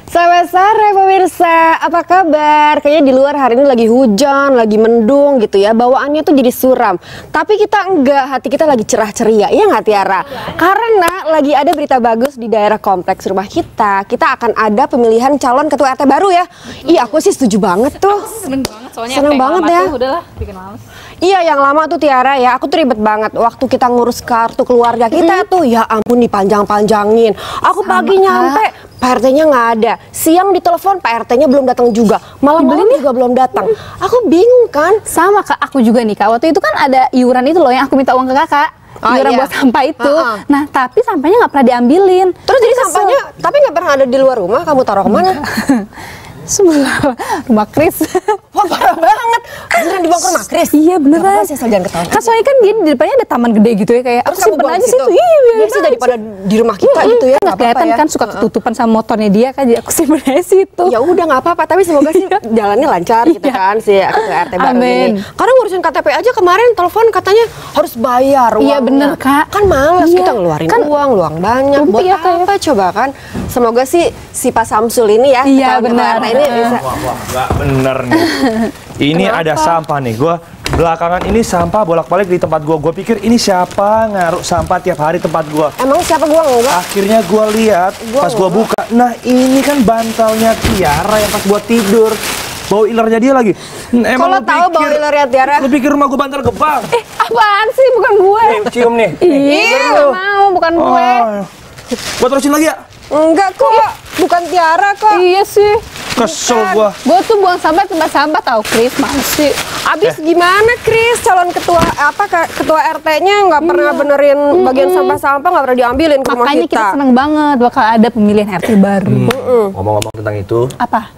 Selamat sore pemirsa, apa kabar? Kayaknya di luar hari ini lagi hujan, lagi mendung gitu ya. Bawaannya tuh jadi suram. Tapi kita enggak, hati kita lagi cerah ceria, ya nggak Tiara? Karena lagi ada berita bagus di daerah kompleks rumah kita. Kita akan ada pemilihan calon ketua RT baru ya. Iya, aku sih setuju banget tuh. Seneng banget soalnya. Seneng banget ya. Udahlah, bikin males. Iya, yang lama tuh Tiara ya, aku tuh ribet banget waktu kita ngurus kartu keluarga kita tuh, ya ampun dipanjang-panjangin. Aku pagi nyampe, Pak RT-nya nggak ada. Siang ditelepon, Pak RT-nya belum datang juga. Malam-malam juga belum datang. Aku bingung kan. Sama Kak, aku juga nih Kak. Waktu itu kan ada iuran itu loh yang aku minta uang ke Kakak. Iuran buat sampah itu. Nah, tapi sampahnya nggak pernah diambilin. Terus jadi sampahnya, tapi nggak pernah ada di luar rumah. Kamu taruh kemana? Sebelah rumah Kris. Wah, parah banget. Beneran dibawa ke rumah Kris? Iya beneran. Sih, jangan ketahuan. Kan soalnya kan dia di depannya ada taman gede gitu ya, kayak aku simpen aja situ. Iya, biar sih daripada di rumah kita gitu ya. Nggak kelihatan kan, suka ketutupan sama motornya dia kan, jadi aku simpen aja situ. Ya udah nggak apa-apa, tapi semoga sih jalannya lancar gitu kan si ketua RT baru ini. Karena ngurusin KTP aja kemarin telepon katanya harus bayar uangnya. Iya bener Kak. Kan males kita ngeluarin uang banyak. Buat apa coba kan? Semoga sih si Pak Samsul ini ya. Iya benar. Ini bisa. Wah, nggak bener nih. Ini ada sampah nih. Gua belakangan ini sampah bolak-balik di tempat gua. Gua pikir ini siapa ngaruh sampah tiap hari tempat gua. Emang siapa gua enggak? Akhirnya gua lihat pas gua buka. Nah, ini kan bantalnya Tiara yang pas gua tidur. Bau ilernya dia lagi. Kalau tahu bau ilernya Tiara. Lu pikir rumah gua bantal gebang? Apaan sih, bukan gue. Nih, cium nih. Iya, nggak mau, bukan gue. Gua terusin lagi ya? Enggak kok, bukan Tiara kok. Iya sih. Kesel gua. Gue tuh buang sampah tempat sampah tahu Kris, masih. Abis gimana Kris, calon ketua ketua RT-nya nggak pernah benerin bagian sampah-sampah, nggak pernah diambilin ke rumah Makanya kita seneng banget bakal ada pemilihan RT baru. Ngomong-ngomong tentang itu, Apa?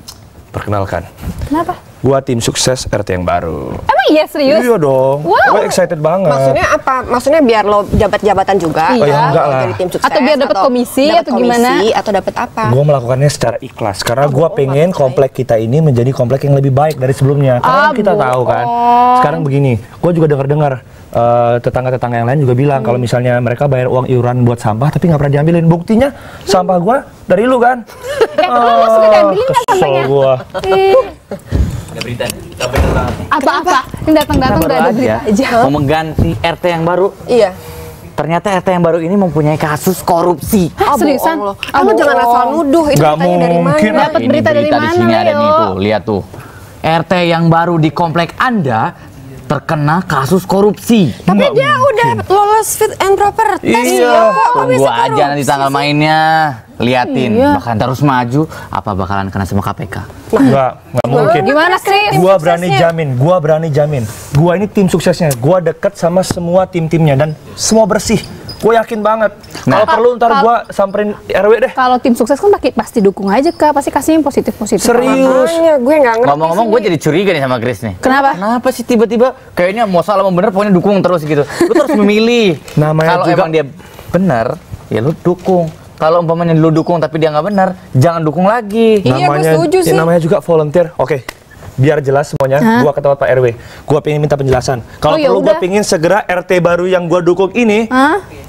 perkenalkan. Kenapa? Gua tim sukses RT yang baru. Emang iya serius? Iya dong. Wow. Gue excited banget. Maksudnya apa? Maksudnya biar lo jabat-jabatan juga? Iya. Oh ya, enggak lah. Jadi tim sukses, Atau biar dapat komisi atau gimana? Atau dapat apa? Gue melakukannya secara ikhlas karena gue pengen komplek kita ini menjadi komplek yang lebih baik dari sebelumnya. Karena kita tahu kan. Sekarang begini, gue juga dengar-dengar tetangga-tetangga yang lain juga bilang kalau misalnya mereka bayar uang iuran buat sampah tapi nggak pernah diambilin. Buktinya sampah gue dari lu kan. Kesel gue. Ada berita nih, bener banget nih. Apa-apa? Ini datang-datang udah ada berita aja. Mau mengganti RT yang baru. Iya. Ternyata RT yang baru ini mempunyai kasus korupsi. Seriusan? Kamu jangan asal nuduh. Itu Nggak beritanya dari mana? mungkin. Dapat Ini berita dari di mana, sini ada nih Leo? tuh, lihat tuh. RT yang baru di komplek Anda terkena kasus korupsi. Tapi dia udah lolos fit and proper test. Iya. Tunggu aja nanti tanggal mainnya. Liatin, bahkan terus maju, apa bakalan kena sama KPK? Nggak mungkin. Gimana Kris? Gua berani jamin. Gua ini tim suksesnya. Gua deket sama semua tim-timnya dan semua bersih. Gue yakin banget. Kalau perlu ntar gue samperin RW deh. Kalau tim sukses kan pasti dukung aja Kak, pasti kasih yang positif-positif. Serius. Makanya gue nggak ngerti. Ngomong-ngomong, gue jadi curiga nih sama Kris nih. Kenapa? Kenapa sih tiba-tiba kayaknya mau salah mau bener, pokoknya dukung terus gitu. Lu terus memilih. Namanya Kalau juga- emang dia bener, ya lu dukung. Kalau umpamanya lu dukung tapi dia nggak bener, jangan dukung lagi. Iya, gue setuju sih. Namanya juga volunteer. Oke. Biar jelas semuanya, gua ke tempat Pak RW. Gua pengen minta penjelasan. Kalau perlu gua pengen segera RT baru yang gua dukung ini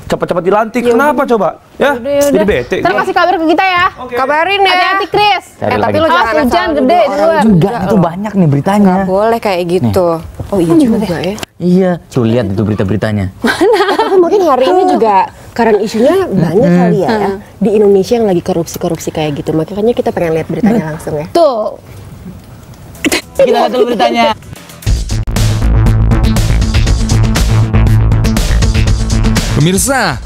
cepat-cepat dilantik. Kenapa coba? Ya, jadi bete. Ntar kasih kabar ke kita ya. Kabarin ya. Hati-hati Kris. Cari Tapi lagi. lo jangan hujan asal gede nuduh di orang luar. Juga itu banyak nih beritanya. Boleh kayak gitu. Oh iya juga ya. Iya, tuh lihat itu berita-beritanya. Tapi mungkin hari ini juga karena isunya banyak kali ya, di Indonesia yang lagi korupsi kayak gitu. Makanya kita pengen lihat beritanya langsung ya. Tuh. Kita lihat dulu beritanya. Pemirsa,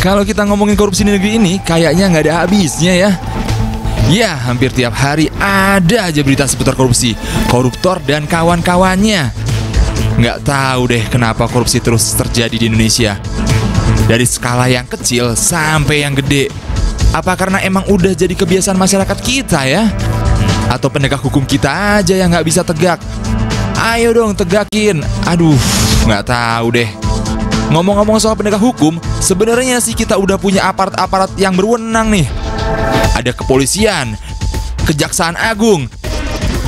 kalau kita ngomongin korupsi di negeri ini, kayaknya nggak ada habisnya ya. Ya, hampir tiap hari ada aja berita seputar korupsi, koruptor dan kawan-kawannya. Nggak tahu deh kenapa korupsi terus terjadi di Indonesia. Dari skala yang kecil sampai yang gede. Apa karena emang udah jadi kebiasaan masyarakat kita ya? Atau penegak hukum kita aja yang nggak bisa tegak? Ayo dong tegakin. Aduh, nggak tahu deh. Ngomong-ngomong soal penegak hukum, sebenarnya sih kita udah punya aparat-aparat yang berwenang nih. Ada kepolisian, Kejaksaan Agung,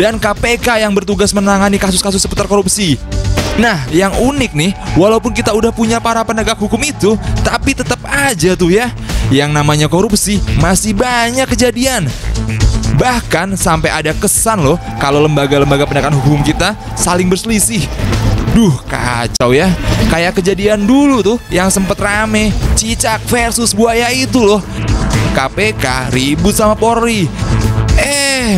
dan KPK yang bertugas menangani kasus-kasus seputar korupsi. Nah, yang unik nih, walaupun kita udah punya para penegak hukum itu, tapi tetap aja tuh ya, yang namanya korupsi masih banyak kejadian. Bahkan sampai ada kesan loh kalau lembaga-lembaga penegakan hukum kita saling berselisih. Duh, kacau ya. Kayak kejadian dulu tuh yang sempet rame, cicak versus buaya itu loh. KPK ribut sama Polri.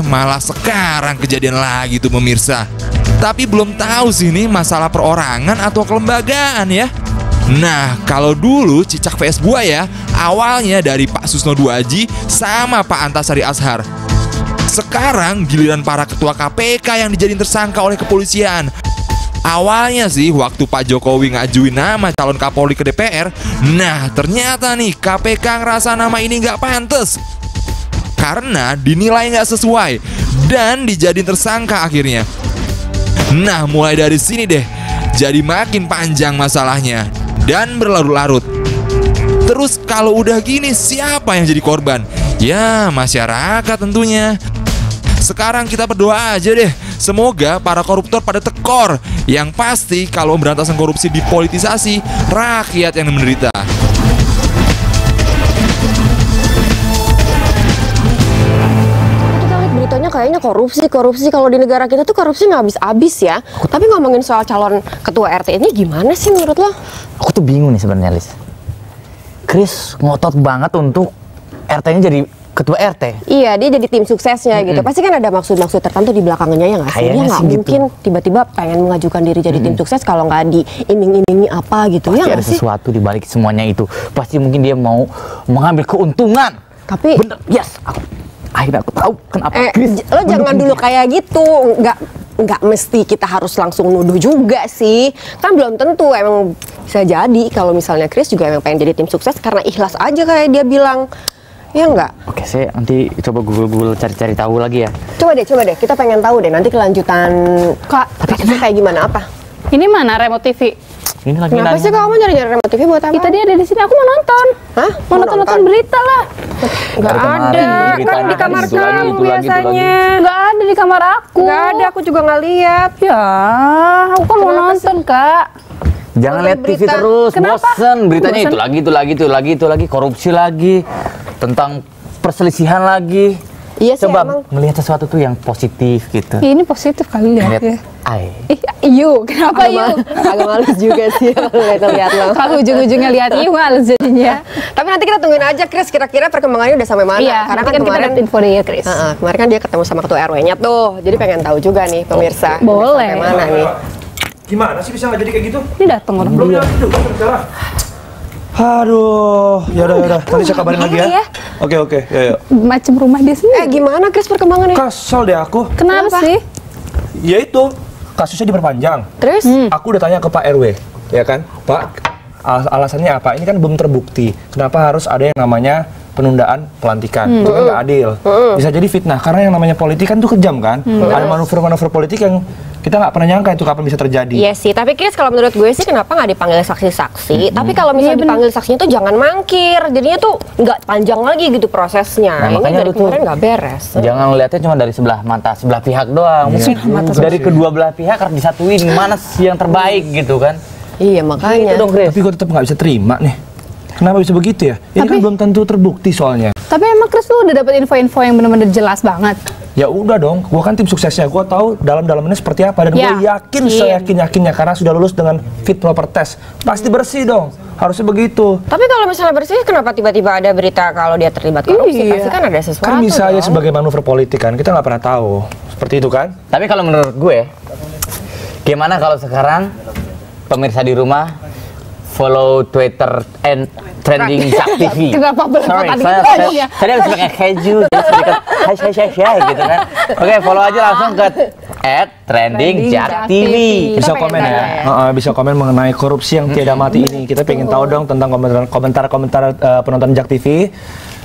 Malah sekarang kejadian lagi tuh pemirsa. Tapi belum tahu sih ini masalah perorangan atau kelembagaan ya. Nah, kalau dulu cicak vs buaya awalnya dari Pak Susno Duaji sama Pak Antasari Ashar. Sekarang giliran para ketua KPK yang dijadiin tersangka oleh kepolisian. Awalnya sih waktu Pak Jokowi ngajuin nama calon Kapolri ke DPR, nah ternyata nih KPK ngerasa nama ini nggak pantas karena dinilai nggak sesuai dan dijadiin tersangka akhirnya. Nah, mulai dari sini deh jadi makin panjang masalahnya dan berlarut-larut. Terus kalau udah gini siapa yang jadi korban? Ya masyarakat tentunya. Sekarang kita berdoa aja deh, semoga para koruptor pada tekor. Yang pasti kalau pemberantasan korupsi dipolitisasi, rakyat yang menderita. Kita lihat beritanya kayaknya korupsi. Kalau di negara kita tuh korupsi nggak habis-habis ya. Tapi ngomongin soal calon ketua RT ini gimana sih menurut lo? Aku tuh bingung nih sebenarnya, Lis. Chris ngotot banget untuk RT-nya jadi ketua RT. Iya, dia jadi tim suksesnya gitu. Pasti kan ada maksud-maksud tertentu di belakangnya ya nggak sih? Dia nggak mungkin tiba-tiba pengen mengajukan diri jadi tim sukses kalau nggak diiming-imingi apa gitu. Pasti Ya ada nggak sih? sesuatu di balik semuanya itu. Pasti mungkin dia mau mengambil keuntungan. Tapi Bener, yes. Akhirnya aku tahu kenapa Chris lo jangan dulu kayak gitu. Nggak mesti kita harus langsung nuduh juga sih. Kan belum tentu, emang bisa jadi kalau misalnya Chris juga emang pengen jadi tim sukses karena ikhlas aja kayak dia bilang. Ya nggak? Oke, saya nanti coba Google cari-cari tahu lagi ya. Coba deh, kita pengen tahu deh nanti kelanjutan kasusnya kayak gimana apa. Ini mana remote TV? Ini lagi Kenapa nanya. sih kamu nyari-nyari remote TV buat apa? Tadi ada di sini, aku mau nonton. Hah? Mau nonton berita lah. Nggak Dari kemarin ada, beritanya kan di kamar itu lagi, kamu itu lagi, itu biasanya. Nggak ada di kamar aku. Nggak ada, aku juga nggak lihat. Ya, aku kan mau Kenapa nonton, Kak. Jangan Nonton lihat TV berita. terus, Kenapa? bosen. Beritanya Bosen. itu lagi, korupsi lagi, tentang perselisihan lagi. Iya sih, Coba emang. melihat sesuatu tuh yang positif gitu. Ih, ini positif kali lihat Lihat, ya. Kenapa Agak yuk? agak males juga sih kalau lihat lo. Kalau ujung-ujungnya lihat Iu males jadinya. Tapi nanti kita tungguin aja Chris, kira-kira perkembangannya udah sampai mana. Iya, Karena nanti kan kita kemarin dapat info dari Chris. kemarin kan dia ketemu sama ketua RW-nya tuh. Jadi pengen tahu juga nih pemirsa. Boleh. Sampai mana nih? Gimana sih bisa nggak jadi kayak gitu? Ini datang orang Belum dulu. jadi juga sekarang. Aduh, yaudah. Nanti saya kabarin lagi ya. Oke, ya. Macam rumah dia sendiri. Gimana Chris perkembangannya? Kesel deh aku. Kenapa sih? Ya itu, kasusnya diperpanjang. Terus? Aku udah tanya ke Pak RW, ya kan? Pak, alasannya apa? Ini kan belum terbukti. Kenapa harus ada yang namanya penundaan pelantikan? Itu kan nggak adil. Bisa jadi fitnah, karena yang namanya politik kan tuh kejam kan? Ada manuver-manuver politik yang kita nggak pernah nyangka itu kapan bisa terjadi. Iya sih, tapi Chris kalau menurut gue sih kenapa nggak dipanggil saksi-saksi? Tapi kalau misalnya dipanggil saksinya tuh jangan mangkir, jadinya tuh nggak panjang lagi gitu prosesnya. Nah, Ini makanya dari lu tuh kemarin nggak beres. Jangan ngeliatnya cuma dari sebelah pihak doang. Mungkin dari kedua belah pihak harus disatuin mana sih yang terbaik gitu kan? Iya makanya. Itu dong, Chris. Tapi gue tetap nggak bisa terima nih. Kenapa bisa begitu ya? Ini kan belum tentu terbukti soalnya. Tapi emang Chris lu udah dapat info-info yang benar-benar jelas banget. Ya udah dong, gue kan tim suksesnya, gue tahu dalam-dalamnya seperti apa dan gue yakin seyakin-yakinnya karena sudah lulus dengan fit proper test, pasti bersih dong, harusnya begitu. Tapi kalau misalnya bersih, kenapa tiba-tiba ada berita kalau dia terlibat korupsi? Pasti kan ada sesuatu. Kan bisa aja dong. sebagai manuver politik kan, kita nggak pernah tahu, seperti itu kan? Tapi kalau menurut gue, gimana kalau sekarang pemirsa di rumah follow Twitter and trending Jak TV. Kenapa belum tadi saya tadi harus pakai keju, jadi sedikit hai gitu kan. Oke, follow aja langsung ke @trending_jak_tv. Bisa komen ya, bisa komen mengenai korupsi yang tiada mati ini. Kita pengen tahu dong tentang komentar-komentar penonton Jak TV.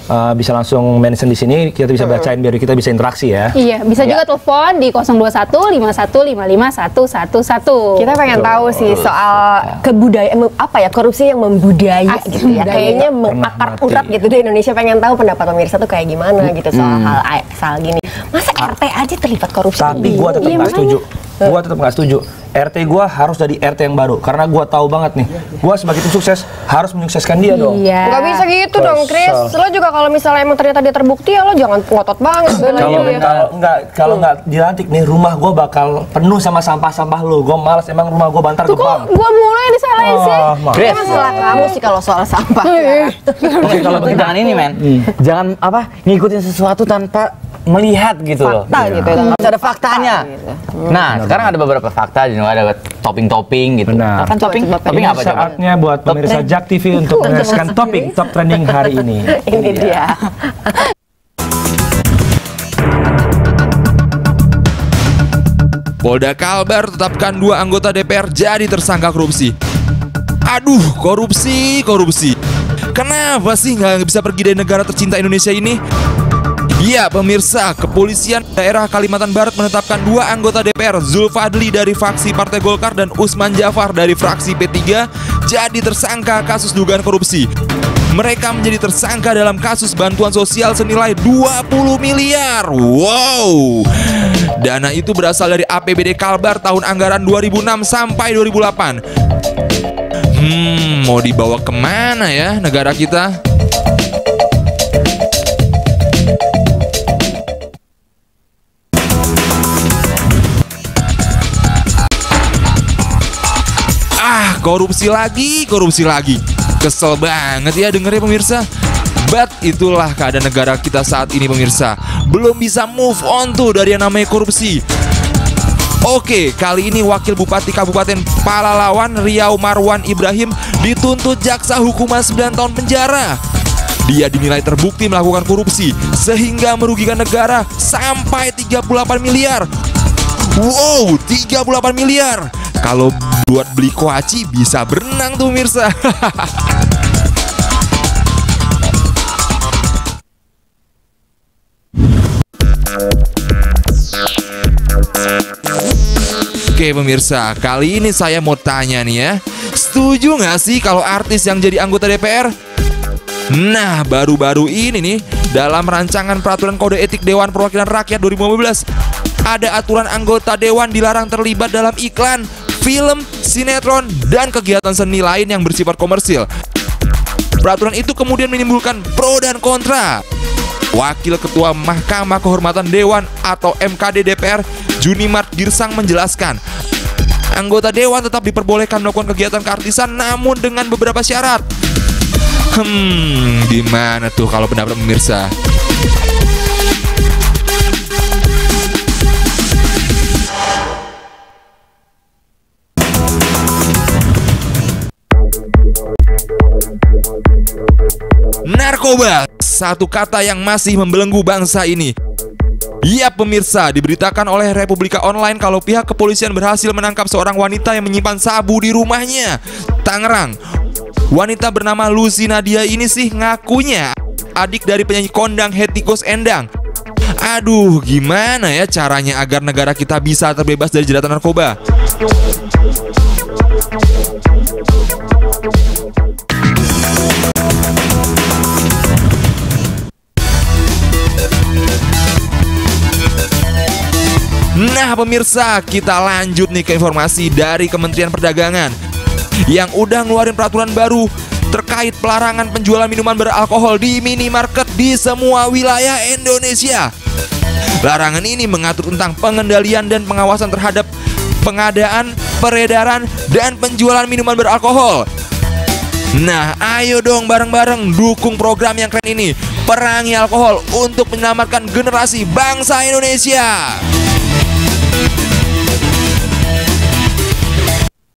Bisa langsung mention di sini, kita bisa bacain biar kita bisa interaksi ya. Iya, bisa juga telepon di 021 51555111. Kita pengen tahu sih soal kebudayaan apa ya, korupsi yang membudaya Asli gitu ya. membudaya. Kayaknya mengakar urat gitu di Indonesia. Pengen tahu pendapat pemirsa tuh kayak gimana gitu soal hal gini. Masa RT aja terlibat korupsi? Tapi gua tetap nggak setuju. Gua tetap nggak setuju. RT gua harus dari RT yang baru karena gua tahu banget nih, gua sebagai tim sukses harus menyukseskan dia dong. Iya. Gak bisa gitu dong, Chris. Lo juga kalau misalnya emang ternyata dia terbukti ya lo jangan ngotot banget. Kalau nggak dilantik nih, rumah gua bakal penuh sama sampah-sampah lo. Gua malas emang rumah gua bantar Tuh gebang. kok gua mulai yang disalahin sih? Ini masalah kamu sih kalau soal sampah. Oke, kalau begitu jangan ini, men. Jangan ngikutin sesuatu tanpa melihat gitu loh. Fakta gitu ya. Harus ada faktanya. Nah, sekarang ada beberapa fakta, ada topping-topping gitu. Benar. Kan topping apa coba? Saatnya buat pemirsa Jak TV untuk menyaksikan topik top trending hari ini. Ini dia. Polda Kalbar tetapkan 2 anggota DPR jadi tersangka korupsi. Aduh, korupsi. Kenapa sih nggak bisa pergi dari negara tercinta Indonesia ini? Ya pemirsa, kepolisian daerah Kalimantan Barat menetapkan 2 anggota DPR, Zulfadli dari fraksi Partai Golkar dan Usman Jafar dari fraksi P3 jadi tersangka kasus dugaan korupsi. Mereka menjadi tersangka dalam kasus bantuan sosial senilai 20 miliar. Wow. Dana itu berasal dari APBD Kalbar tahun anggaran 2006 sampai 2008. Mau dibawa kemana ya negara kita? Korupsi lagi. Kesel banget ya dengernya pemirsa. But itulah keadaan negara kita saat ini pemirsa. Belum bisa move on tuh dari yang namanya korupsi. Oke, kali ini Wakil Bupati Kabupaten Palalawan Riau Marwan Ibrahim dituntut jaksa hukuman 9 tahun penjara. Dia dinilai terbukti melakukan korupsi sehingga merugikan negara sampai 38 miliar. Wow, 38 miliar. Kalau buat beli kuaci bisa berenang tuh pemirsa. Oke pemirsa, kali ini saya mau tanya nih ya, setuju nggak sih kalau artis yang jadi anggota DPR? Nah, baru-baru ini nih, dalam rancangan peraturan kode etik Dewan Perwakilan Rakyat 2015, ada aturan anggota Dewan dilarang terlibat dalam iklan, film, sinetron, dan kegiatan seni lain yang bersifat komersil. Peraturan itu kemudian menimbulkan pro dan kontra. Wakil Ketua Mahkamah Kehormatan Dewan atau MKD DPR, Junimart Girsang menjelaskan, anggota Dewan tetap diperbolehkan melakukan kegiatan keartisan namun dengan beberapa syarat. Gimana tuh kalau pendapat pemirsa? Narkoba, satu kata yang masih membelenggu bangsa ini. Ya pemirsa, diberitakan oleh Republika Online kalau pihak kepolisian berhasil menangkap seorang wanita yang menyimpan sabu di rumahnya, Tangerang. Wanita bernama Lucy Nadia ini sih ngakunya adik dari penyanyi kondang Hetty Koes Endang. Aduh, gimana ya caranya agar negara kita bisa terbebas dari jeratan narkoba? Nah pemirsa, kita lanjut nih ke informasi dari Kementerian Perdagangan yang udah ngeluarin peraturan baru terkait pelarangan penjualan minuman beralkohol di minimarket di semua wilayah Indonesia. Larangan ini mengatur tentang pengendalian dan pengawasan terhadap pengadaan, peredaran, dan penjualan minuman beralkohol. Nah, ayo dong bareng-bareng dukung program yang keren ini, Perangi Alkohol, untuk menyelamatkan generasi bangsa Indonesia.